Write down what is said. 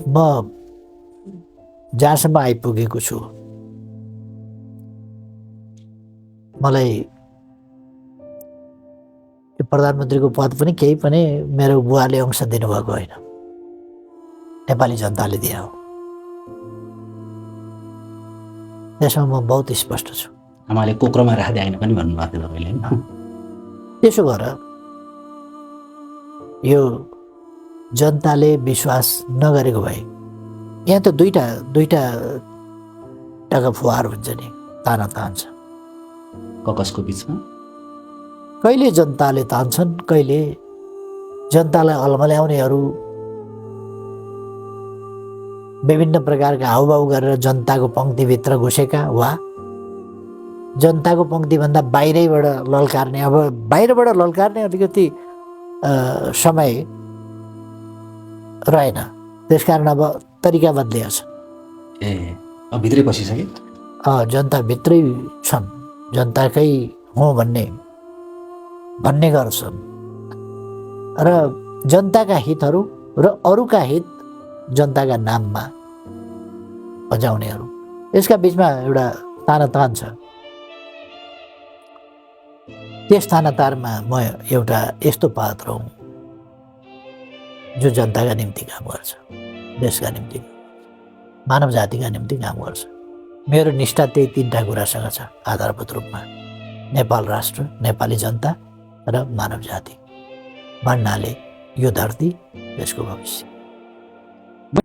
म जहाँसम्म आइपुगेको छु, मलाई यो प्रधानमन्त्रीको पद पनि केही पनि मेरो बुवाले अंश दिनुभएको होइन, नेपाली जनताले दिए हो। त्यसमा म बहुत स्पष्ट छु। आमाले कोक्रोमा राख्दै आइन पनि भन्नुभएको थियो तपाईँले होइन? त्यसो भएर यो जनताले विश्वास नगरेको भए यहाँ त दुईटा टका फुहार हुन्छ नि, ताना तान्छ। ककसको बिचमा कहिले जनताले तान्छन्, कहिले जनतालाई अल्मल्याउनेहरू विभिन्न प्रकारका हाउभाउ गरेर जनताको पङ्क्तिभित्र घुसेका वा जनताको पङ्क्तिभन्दा बाहिरैबाट लल्कार्ने। अब बाहिरबाट लल्कार्ने अलिकति समय रहेन, त्यसकारण अब तरिका बदलिएको छ। अब भित्रै पसिसके जनता भित्रै छन्, जनताकै हो भन्ने गर्छन् र जनताका हितहरू र अरूका हित जनताका नाममा बजाउनेहरू, यसका बिचमा एउटा तानातान छ। त्यस तानातानमा म एउटा यस्तो पात्र हुँ जो जनताका निम्ति काम गर्छ, देशका निम्ति, मानव जातिका निम्ति काम गर्छ। मेरो निष्ठा त्यही तीनटा कुरासँग छ आधारभूत रूपमा: नेपाल राष्ट्र, नेपाली जनता र मानव जाति भन्नाले यो धरती, यसको भविष्य।